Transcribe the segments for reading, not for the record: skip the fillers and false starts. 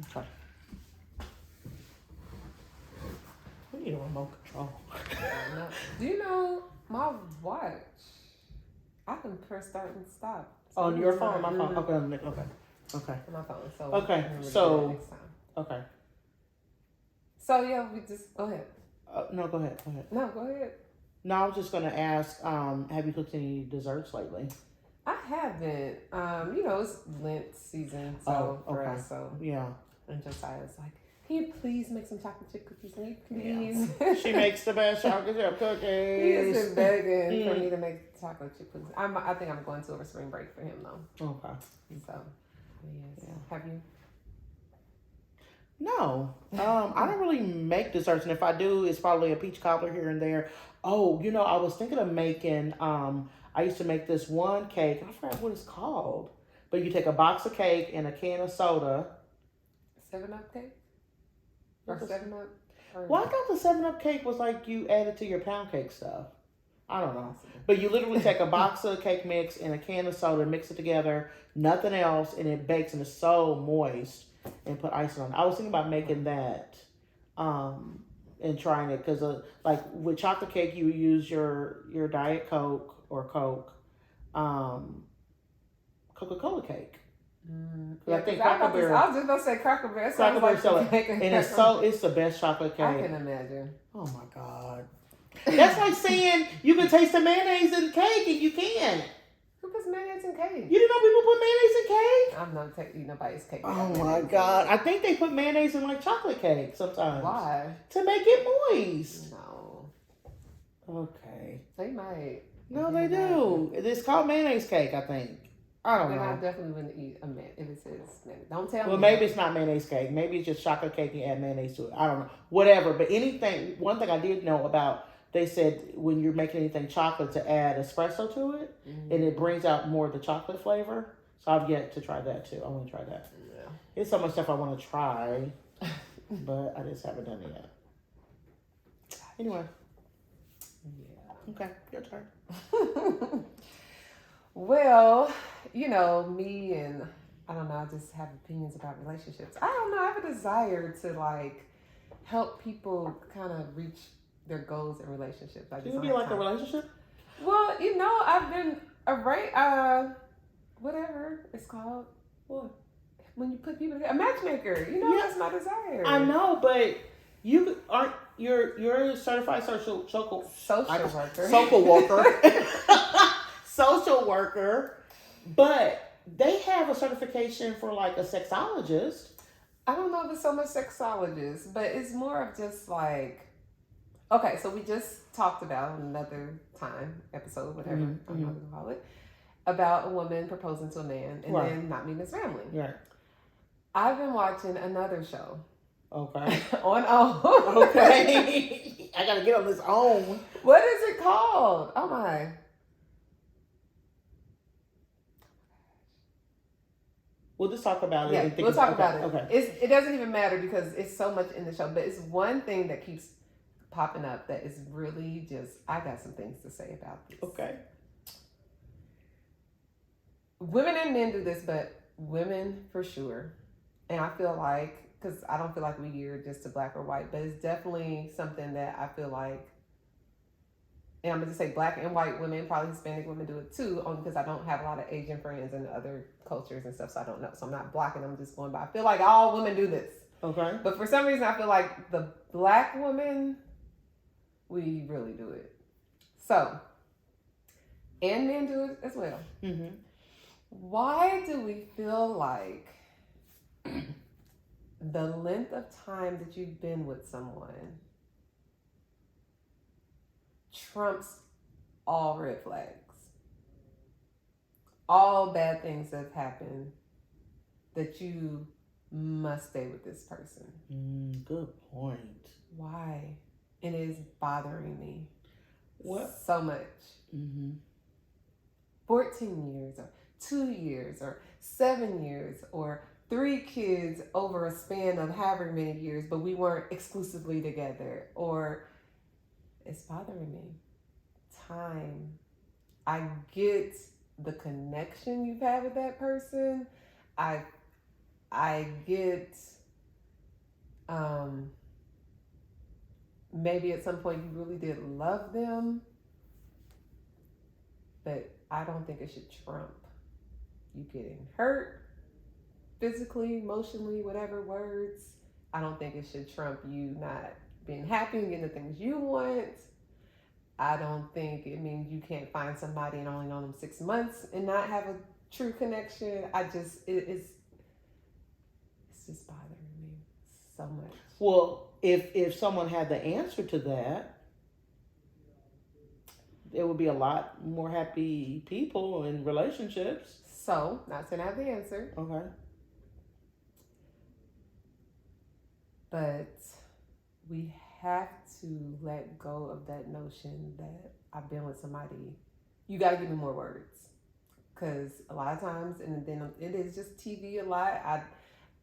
Okay. We need a remote control. Do you know my watch? I can press start and stop. So on your phone, my phone. Okay. On my phone. So okay. So okay. So yeah, we just go ahead. No, go ahead. Go ahead. No, go ahead. No, I was just gonna ask. Have you cooked any desserts lately? I haven't. It's Lent season, so for us, so yeah. And Josiah's like, can you please make some chocolate chip cookies? Can you please? Yeah. She makes the best chocolate chip cookies. He has been begging for me to make chocolate chip cookies. I think I'm going to over spring break for him though. Okay. So, yes. Yeah. Have you? No. I don't really make desserts, and if I do, it's probably a peach cobbler here and there. Oh, I was thinking of making. I used to make this one cake. I forgot what it's called, but you take a box of cake and a can of soda. 7-Up cake? Or 7-Up? Well, I thought the 7-Up cake was like you added to your pound cake stuff. I don't know. But you literally take a box of cake mix and a can of soda, mix it together, nothing else, and it bakes and it's so moist, and put icing on it. I was thinking about making that and trying it because like with chocolate cake, you use your Diet Coke or Coke, Coca Cola cake. Yeah, I think I was just gonna say Cracker Barrel. Cracker Barrel, and it's the best chocolate cake. I can imagine. Oh my god, that's like saying you can taste the mayonnaise in cake and you can't. Who puts mayonnaise in cake? You didn't know people put mayonnaise in cake? I'm not eating nobody's cake. Oh my god, I think they put mayonnaise in like chocolate cake sometimes. Why? To make it moist. No. Okay. They might. No, they do. It's called mayonnaise cake, I think. I don't know. I definitely wouldn't eat a mayonnaise if it says mayonnaise. Don't tell me. Well, maybe it's not mayonnaise cake. Maybe it's just chocolate cake and you add mayonnaise to it. I don't know. Whatever. But one thing I did know about, they said when you're making anything chocolate to add espresso to it, and it brings out more of the chocolate flavor. So I've yet to try that too. I want to try that. Yeah. There's so much stuff I want to try, but I just haven't done it yet. Anyway. Yeah. Okay, your turn. Well, me and I don't know, I just have opinions about relationships. I don't know, I have a desire to like help people kind of reach their goals in relationships. Do you be like a relationship? Well, I've been whatever it's called. What? When you put people together, a matchmaker. That's my desire. I know, but you're a certified social worker. Social worker, but they have a certification for like a sexologist. I don't know if it's so much sexologist, but it's more of just like, okay, so we just talked about another episode, whatever I'm not going to call it, about a woman proposing to a man and then not meeting his family. Right. I've been watching another show. Okay. On OWN. Okay. I got to get on this OWN. What is it called? Oh my. We'll just talk about it. Yeah, we'll talk about it. Okay. It doesn't even matter because it's so much in the show, but it's one thing that keeps popping up that is really just, I got some things to say about this. Okay. Women and men do this, but women for sure. And I feel like, because I don't feel like we gear just to black or white, but it's definitely something that I feel like, and I'm going to say black and white women, probably Hispanic women do it too, only because I don't have a lot of Asian friends and other cultures and stuff, so I don't know. So I'm not blocking, I'm just going by. I feel like all women do this. Okay. But for some reason, I feel like the black women, we really do it. So, and men do it as well. Mm-hmm. Why do we feel like the length of time that you've been with someone trumps all red flags? All bad things that have happened that you must stay with this person. Good point. Why? And it is bothering me. What? So much. 14 years or 2 years or 7 years or 3 kids over a span of however many years, but we weren't exclusively together, or it's bothering me. Time. I get the connection you've had with that person. I get Maybe at some point you really did love them, but I don't think it should trump you getting hurt physically, emotionally, whatever words. I don't think it should trump you not being happy and getting the things you want. I don't think it means you can't find somebody and only know them 6 months and not have a true connection. It's just bothering me so much. Well, if someone had the answer to that, there would be a lot more happy people in relationships. So, not saying I have the answer. Okay. But we have to let go of that notion that I've been with somebody. You got to give me more words. Because a lot of times, and then it is just TV a lot.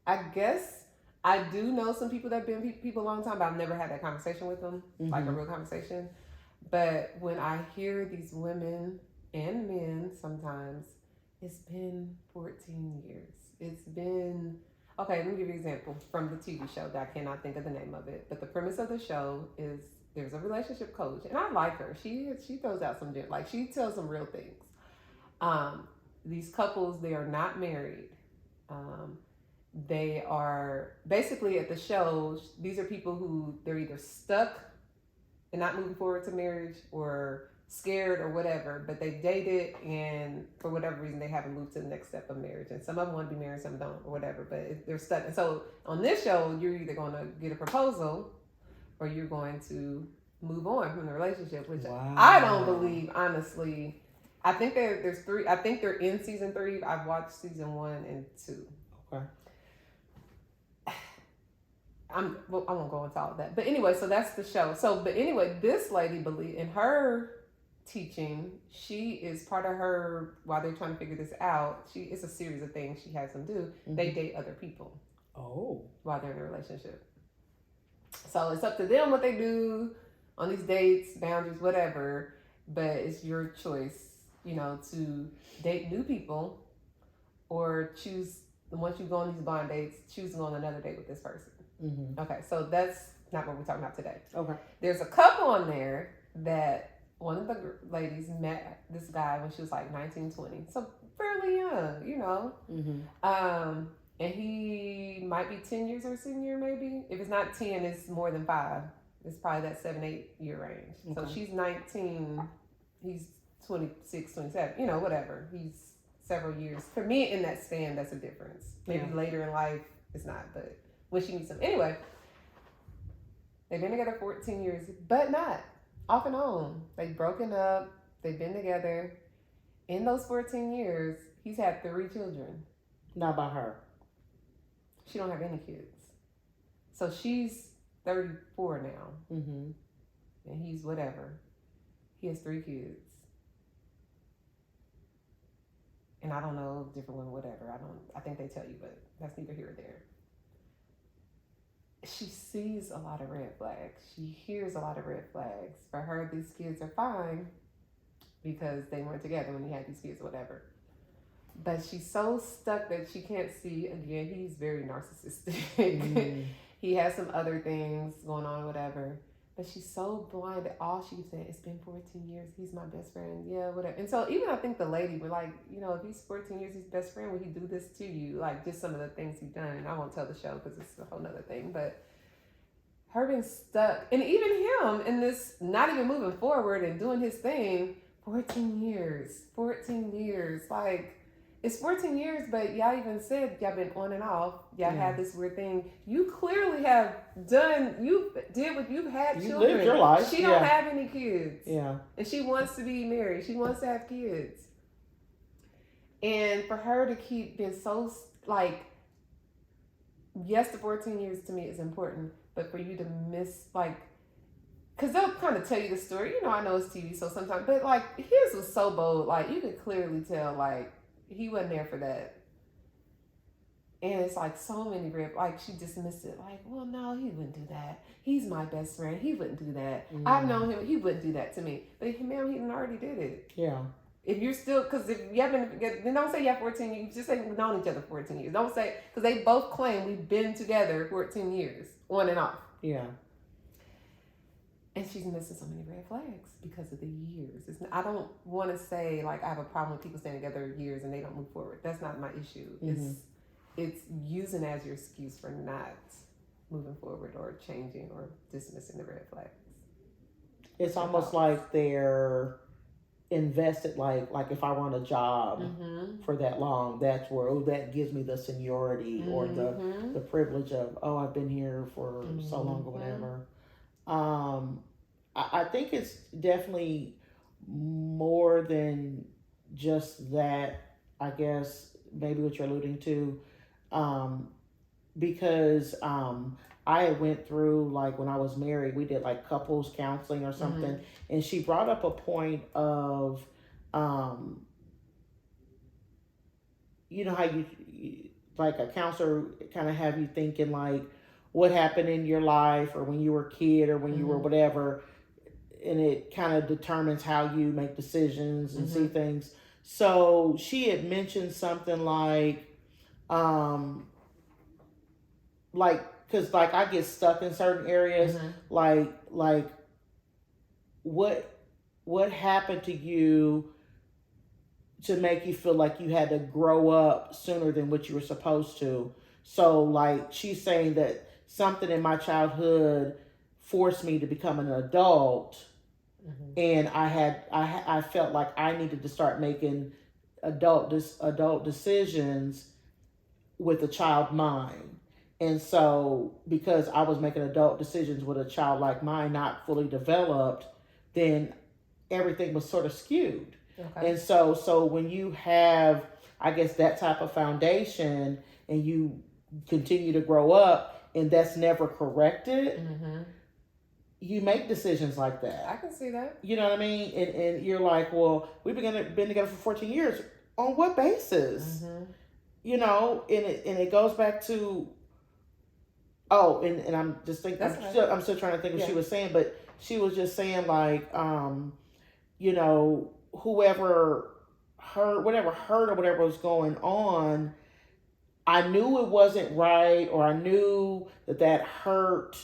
I guess I do know some people that have been people a long time, but I've never had that conversation with them, like a real conversation. But when I hear these women and men sometimes, it's been 14 years. It's been, okay, let me give you an example from the TV show that I cannot think of the name of it. But the premise of the show is there's a relationship coach, and I like her. She throws out some, like, she tells some real things. These couples, they are not married. They are basically at the show, these are people who they're either stuck and not moving forward to marriage or scared or whatever, but they dated and for whatever reason they haven't moved to the next step of marriage. And some of them want to be married, some don't, or whatever, but they're stuck. And so on this show, you're either going to get a proposal or you're going to move on from the relationship, which I don't believe, honestly. I think there's 3. I think they're in season 3. I've watched season 1 and 2. Okay. I won't go into all of that. But anyway, so that's the show. But anyway, this lady believe in her teaching, she is part of her, while they're trying to figure this out, it's a series of things she has them do. They date other people. Oh. While they're in a relationship. So it's up to them what they do on these dates, boundaries, whatever. But it's your choice, to date new people or choose, once you go on these blind dates, choose to go on another date with this person. Okay, so that's not what we're talking about today. Okay. There's a couple on there that one of the ladies met this guy when she was like 19, 20. So fairly young, and he might be 10 years her senior, maybe. If it's not 10, it's more than 5. It's probably that 7-8 year range. Okay. So she's 19, he's 26, 27, whatever. He's several years. For me, in that span, that's a difference. Maybe later in life, it's not, but when she meets him. Anyway, they've been together 14 years, but not off and on. They've broken up. They've been together. In those 14 years, he's had 3 children. Not by her. She don't have any kids. So she's 34 now. And he's whatever. He has 3 kids. And I don't know, different women, whatever. I think they tell you, but that's neither here or there. She sees a lot of red flags. She hears a lot of red flags. For her, these kids are fine because they weren't together when he had these kids or whatever. But she's so stuck that she can't see. Again, he's very narcissistic. He has some other things going on, whatever. But she's so blind that all she said, it's been 14 years. He's my best friend. Yeah, whatever. And so even I think the lady were like, if he's 14 years, he's best friend, would he do this to you? Like just some of the things he's done. And I won't tell the show because it's a whole nother thing. But her being stuck, and even him in this, not even moving forward and doing his thing, 14 years. Like, it's 14 years, but y'all even said y'all been on and off. Y'all had this weird thing. You clearly have done, you did what you've had children. You lived your life. She don't have any kids. Yeah. And she wants to be married. She wants to have kids. And for her to keep being so, like, yes, the 14 years to me is important, but for you to miss, like, because they'll kind of tell you the story. I know it's TV, so sometimes, but, like, his was so bold. Like, you could clearly tell, like, he wasn't there for that. And it's like so many like she dismissed it. Like, well, no, he wouldn't do that. He's my best friend. He wouldn't do that. I've known him. He wouldn't do that to me. But ma'am, he already did it. Yeah. If you're still, because if you haven't, then don't say you have 14 years. Just say we've known each other 14 years. Don't say, because they both claim we've been together 14 years, on and off. Yeah. And she's missing so many red flags because of the years. I don't want to say like I have a problem with people staying together years and they don't move forward. That's not my issue. Mm-hmm. It's using as your excuse for not moving forward or changing or dismissing the red flags. It's almost like they're invested, like if I run a job for that long, that's where that gives me the seniority or the privilege of I've been here for so long or whatever. I think it's definitely more than just that. I guess maybe what you're alluding to, because I had went through, like when I was married, we did like couples counseling or something, and she brought up a point of, you know how you like a counselor kind of have you thinking like what happened in your life or when you were a kid or when you were whatever, and it kind of determines how you make decisions and see things. So she had mentioned something like because like I get stuck in certain areas, like what happened to you to make you feel like you had to grow up sooner than what you were supposed to. So like she's saying that something in my childhood forced me to become an adult, and I felt like I needed to start making adult decisions with a child mind. And so because I was making adult decisions with a child like mine not fully developed, then everything was sort of skewed. Okay. And so when you have, I guess, that type of foundation and you continue to grow up and that's never corrected, you make decisions like that. I can see that. You know what I mean? And you're like, well, we've been together for 14 years. On what basis? You know, and it goes back to, and I'm just thinking, I'm still trying to think what she was saying, but she was just saying like, you know, whatever hurt or whatever was going on, I knew it wasn't right, or I knew that hurt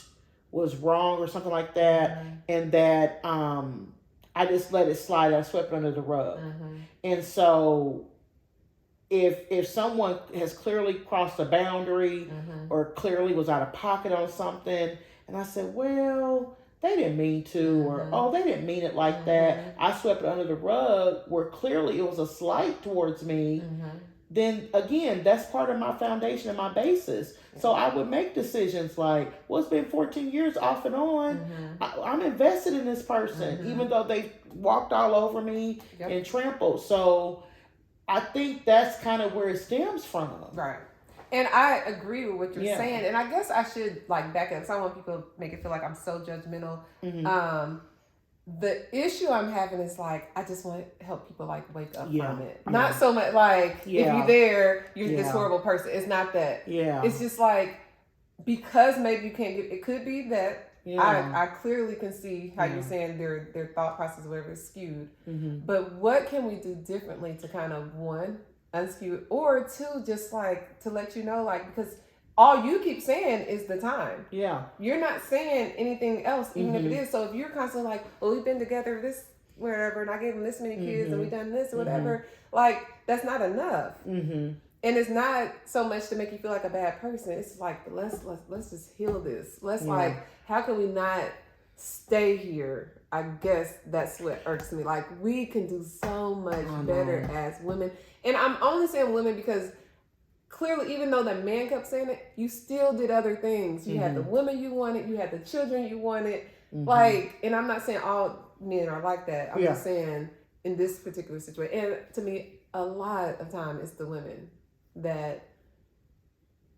was wrong or something like that, and that I just let it slide. I swept it under the rug. And so if someone has clearly crossed a boundary or clearly was out of pocket on something, and I said, well, they didn't mean to, or they didn't mean it like that, I swept it under the rug, where clearly it was a slight towards me, then again, that's part of my foundation and my basis. So I would make decisions like, well, it's been 14 years off and on. I'm invested in this person, even though they walked all over me and trampled. So I think that's kind of where it stems from. Right. And I agree with what you're saying. And I guess I should like back up. So I don't want people to make it feel like I'm so judgmental. The issue I'm having is like, I just want to help people like wake up from it. Not so much like, if you're there, you're this horrible person. It's not that. It's just like, because maybe you can't get, it could be that. I clearly can see how you're saying their thought process, whatever, is skewed. But what can we do differently to kind of, one, unskew it, or two, just like to let you know, like, because all you keep saying is the time. You're not saying anything else, even if it is. So if you're constantly like, well, we've been together this wherever, and I gave him this many kids, and we've done this or whatever, like, that's not enough. And it's not so much to make you feel like a bad person. It's like, let's just heal this. Let's like, how can we not stay here? I guess that's what irks me. Like, we can do so much better as women. And I'm only saying women because clearly, even though the man kept saying it, you still did other things. You had the women you wanted. You had the children you wanted. Like, and I'm not saying all men are like that. I'm just saying in this particular situation. And to me, a lot of time it's the women that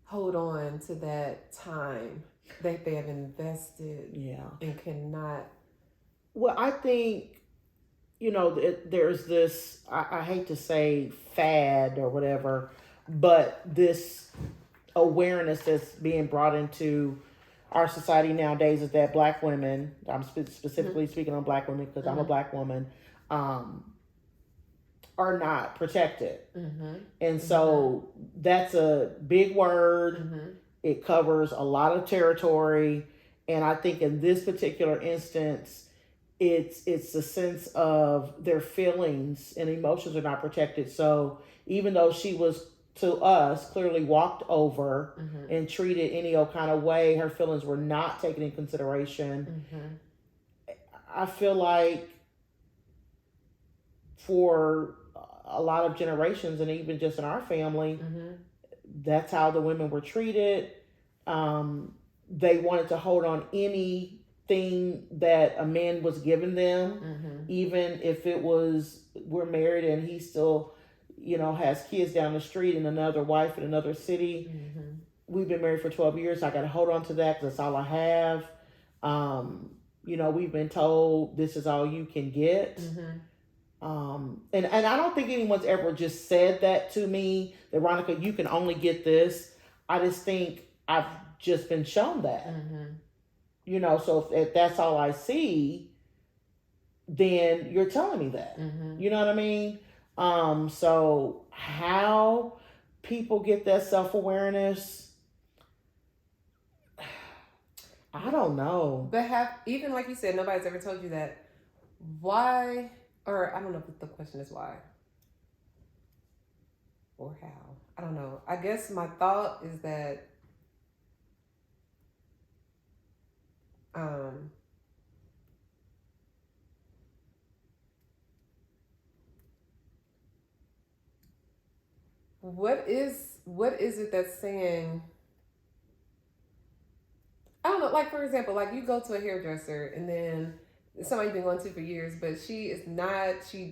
hold on to that time that they have invested and cannot. Well, I think, you know, there's this, I hate to say fad or whatever, but this awareness that's being brought into our society nowadays is that Black women, I'm specifically speaking on Black women because I'm a Black woman, are not protected. Mm-hmm. And so that's a big word. Mm-hmm. It covers a lot of territory. And I think in this particular instance, it's the sense of their feelings and emotions are not protected. So even though she was to us clearly walked over and treated any old kind of way, her feelings were not taken in consideration. I feel like for a lot of generations and even just in our family, that's how the women were treated. They wanted to hold on anything that a man was giving them, even if it was we're married and he still, has kids down the street and another wife in another city. We've been married for 12 years. I got to hold on to that because that's all I have. We've been told this is all you can get. And I don't think anyone's ever just said that to me, that Ronica, you can only get this. I just think I've just been shown that. So if that's all I see, then you're telling me that. You know what I mean? So how people get that self-awareness, I don't know. But even like you said, nobody's ever told you that. Why? Or I don't know if the question is why or how. I don't know. I guess my thought is that what is it that's saying, I don't know, like for example, like you go to a hairdresser and then somebody you've been going to for years, but she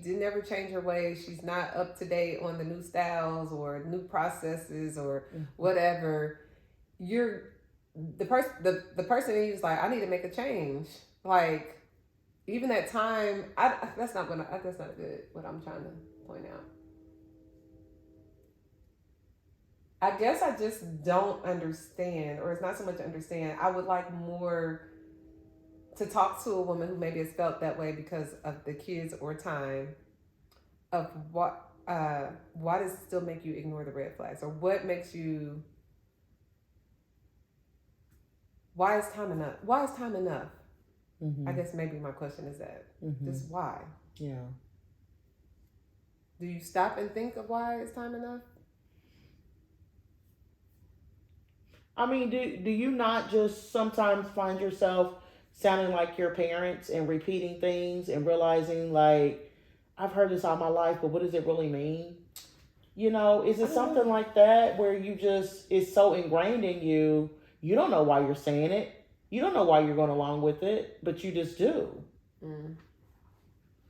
did never change her ways. She's not up to date on the new styles or new processes or whatever. The person who's like, I need to make a change. Like, even that time, that's not good, what I'm trying to point out. I guess I just don't understand, or it's not so much to understand. I would like more to talk to a woman who maybe has felt that way because of the kids or time, of why does it still make you ignore the red flags, or what makes you, why is time enough? Why is time enough? I guess maybe my question is that. Just why? Yeah. Do you stop and think of why is time enough? I mean, do you not just sometimes find yourself sounding like your parents and repeating things and realizing, like, I've heard this all my life, but what does it really mean? Is it something like that where it's so ingrained in you, you don't know why you're saying it. You don't know why you're going along with it, but you just do.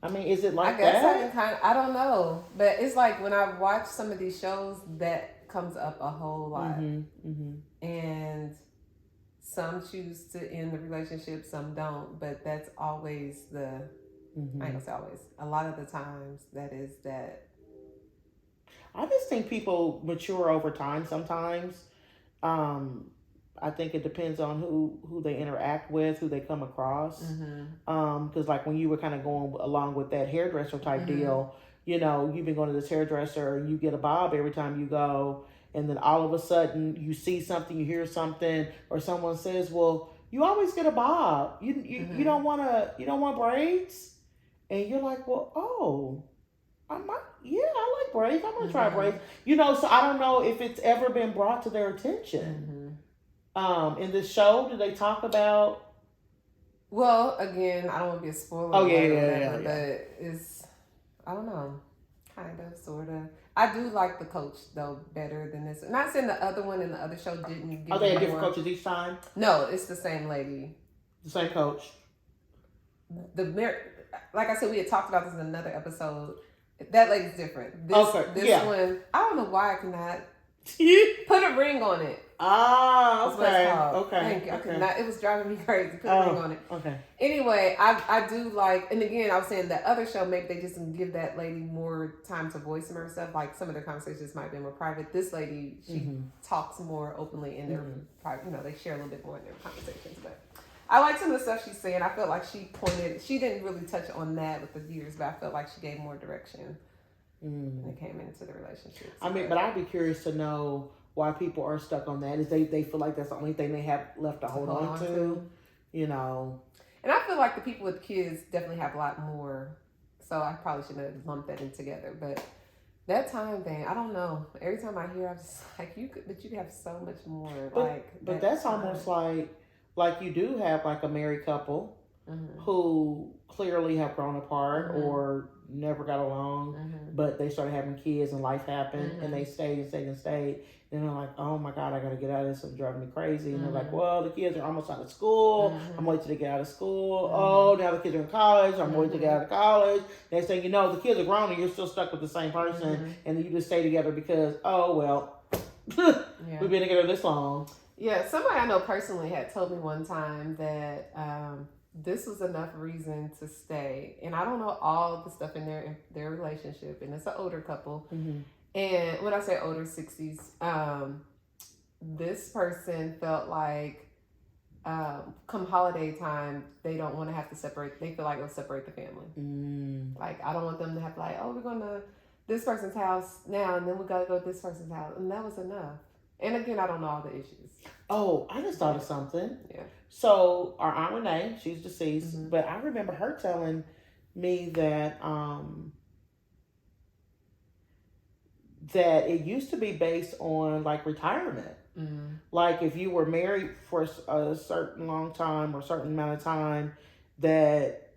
I mean, is it like that? I guess I don't know. But it's like when I watch some of these shows, that comes up a whole lot. And some choose to end the relationship, some don't. But that's always I ain't gonna say always. A lot of the times that is that. I just think people mature over time sometimes. I think it depends on who they interact with, who they come across. Because like when you were kind of going along with that hairdresser type deal, you've been going to this hairdresser and you get a bob every time you go. And then all of a sudden you see something, you hear something, or someone says, well, you always get a bob. You don't want braids? And you're like, well, oh, I like braids. I'm going to try braids. So I don't know if it's ever been brought to their attention. In the show, do they talk about? Well, again, I don't want to be a spoiler. Oh yeah. But it's, I don't know, kind of, sort of. I do like the coach though better than this. Not saying the other one in the other show didn't give. Are they different coaches each time? No, it's the same lady. The same coach. Like I said, we had talked about this in another episode. That lady's different. This one, I don't know why I cannot put a ring on it. Ah, okay. Okay. Thank you. Okay. It was driving me crazy. Put a ring on it. Okay. Anyway, I do like, and again, I was saying the other show, maybe they just give that lady more time to voice some of herself. Like some of their conversations might be more private. This lady, she talks more openly in their private. They share a little bit more in their conversations. But I like some of the stuff she's saying. I felt like she didn't really touch on that with the viewers, but I felt like she gave more direction when it came into the relationship. I mean, but I'd be curious to know why people are stuck on that. Is they feel like that's the only thing they have left to hold on to, you know. And I feel like the people with kids definitely have a lot more. So I probably shouldn't have lumped that in together. But that time thing, I don't know. Every time I hear, I'm just like, you could have so much more. But that's time. Almost like you do have like a married couple who clearly have grown apart or never got along, but they started having kids and life happened and they stayed. And they're like, oh my God, I got to get out of this. It's driving me crazy. And they're like, well, the kids are almost out of school. I'm waiting till they get out of school. Oh, now the kids are in college. I'm waiting to get out of college. They say, the kids are grown and you're still stuck with the same person. And you just stay together because, oh, well, we've been together this long. Yeah, somebody I know personally had told me one time that this was enough reason to stay. And I don't know all the stuff in their relationship. And it's an older couple. And when I say older, 60s, this person felt like come holiday time, they don't want to have to separate. They feel like it'll separate the family. Like, I don't want them to have oh, we're going to this person's house now, and then we got to go to this person's house. And that was enough. And again, I don't know all the issues. Oh, I just thought of something. Yeah. So our Aunt Renee, she's deceased, but I remember her telling me that that it used to be based on like retirement. Like if you were married for a certain long time or a certain amount of time, that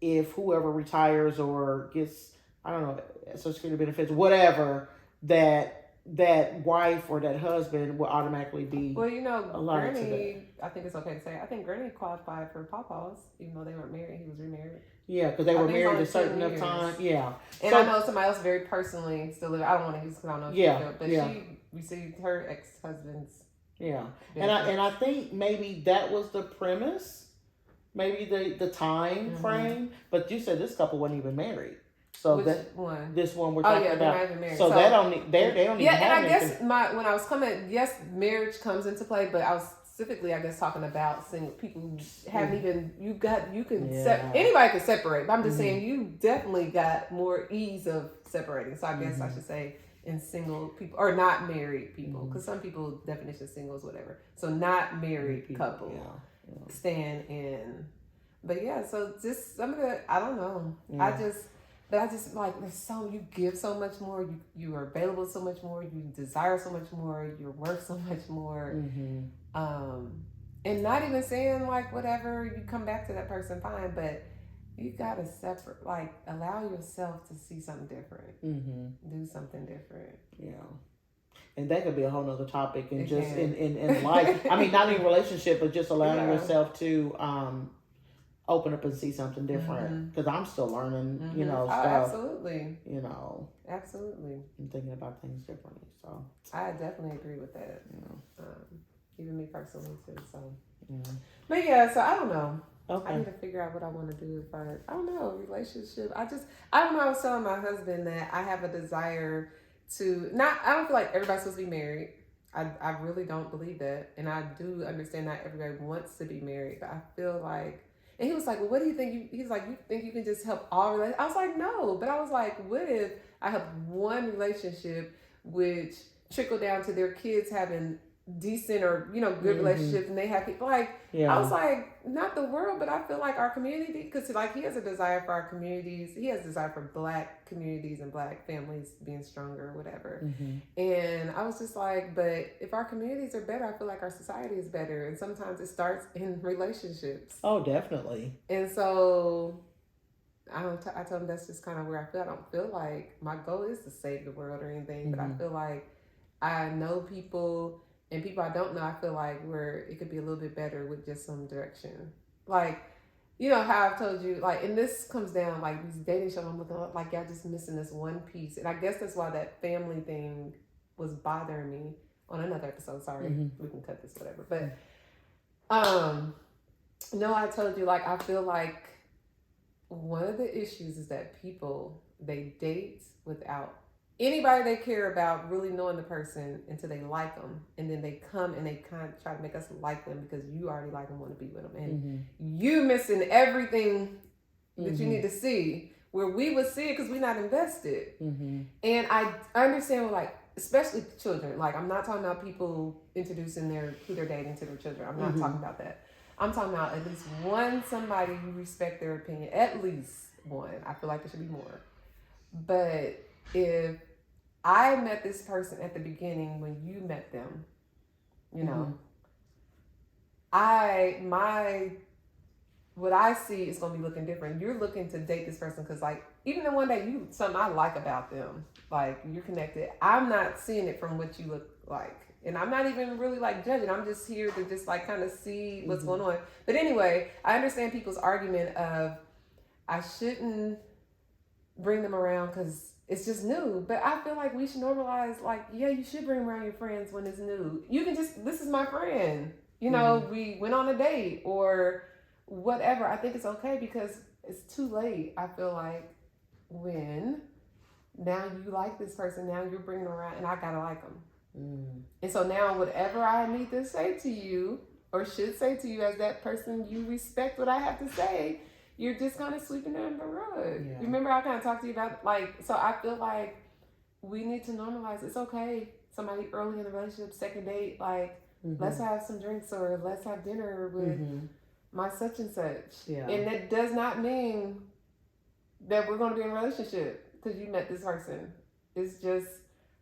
if whoever retires or gets, I don't know, Social Security benefits, whatever, that wife or that husband will automatically be Granny, I think it's okay to say, I think Granny qualified for Pawpaws, even though they weren't married. He was remarried. Yeah, because they were married a certain enough time. Yeah. And I know somebody else very personally still live. I don't want to use because I don't know if she did, but she received her ex-husband's. Yeah. And I think maybe that was the premise, maybe the time frame. But you said this couple wasn't even married. So one? This one we're talking about. Not even married. So they don't even and have I guess when I was coming, yes, marriage comes into play, but I was specifically, I guess, talking about single people who haven't even, anybody can separate, but I'm just saying you definitely got more ease of separating. So I guess I should say in single people, or not married people, because some people definition of single is whatever. So not married couple stand in. But yeah, so just some of the, I don't know. I just like, you give so much more, you are available so much more, you desire so much more, you're worth so much more. And not even saying like whatever, you come back to that person, fine, but you gotta allow yourself to see something different. Do something different. Yeah. And that could be a whole nother topic and just in life. I mean, not in relationship, but just allowing yourself to open up and see something different, because I'm still learning, stuff. Absolutely. Absolutely. And thinking about things differently. So I definitely agree with that. Even me personally too. So, but yeah. So I don't know. Okay. I need to figure out what I want to do if I don't know, relationship. I don't know. I was telling my husband that I have a desire to I don't feel like everybody's supposed to be married. I really don't believe that, and I do understand not everybody wants to be married, but I feel like. And he was like, well, what do you think? He's like, you think you can just help all relationships? I was like, no. But I was like, what if I help one relationship which trickle down to their kids having decent or, good relationships, and they have people I was like, not the world, but I feel like our community, because he has a desire for our communities. He has a desire for Black communities and Black families being stronger or whatever. And I was just like, but if our communities are better, I feel like our society is better. And sometimes it starts in relationships. Oh, definitely. And so I told him that's just kind of where I feel. I don't feel like my goal is to save the world or anything, but I feel like I know people. And people I don't know, I feel like where it could be a little bit better with just some direction. Like, how I've told you, and this comes down, these dating shows, I'm looking like y'all just missing this one piece. And I guess that's why that family thing was bothering me on another episode. Sorry, we can cut this, whatever. But, no, I told you, I feel like one of the issues is that people, they date without anybody they care about really knowing the person until they like them, and then they come and they kind of try to make us like them because you already like them, want to be with them, and you missing everything that you need to see where we would see it because we're not invested. Mm-hmm. And I understand, like, especially children. Like, I'm not talking about people introducing who they're dating to their children. I'm not talking about that. I'm talking about at least somebody you respect their opinion. At least one. I feel like there should be more. But if I met this person at the beginning when you met them, you know, what I see is going to be looking different. You're looking to date this person because, like, even the one that something I like about them, like, you're connected. I'm not seeing it from what you look like. And I'm not even really, like, judging. I'm just here to just, like, kind of see what's going on. But anyway, I understand people's argument of I shouldn't bring them around because it's just new. But I feel like we should normalize, like, yeah, you should bring around your friends when it's new. You can just, this is my friend. You know, we went on a date or whatever. I think it's okay because it's too late. I feel like when now you like this person, now you're bringing them around and I gotta like them. And so now whatever I need to say to you or should say to you as that person, you respect what I have to say, you're just kind of sweeping it under the rug. Yeah. You remember I kind of talked to you about, like, so I feel like we need to normalize. It's okay. Somebody early in the relationship, second date, like, let's have some drinks or let's have dinner with my such and such. Yeah. And that does not mean that we're going to be in a relationship because you met this person. It's just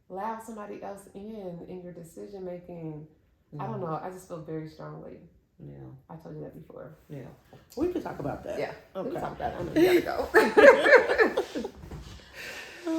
allow somebody else in your decision making. I don't know. I just feel very strongly. Yeah. I told you that before. Yeah. We can talk about that. Yeah. Okay. We can talk about it. I know you gotta go.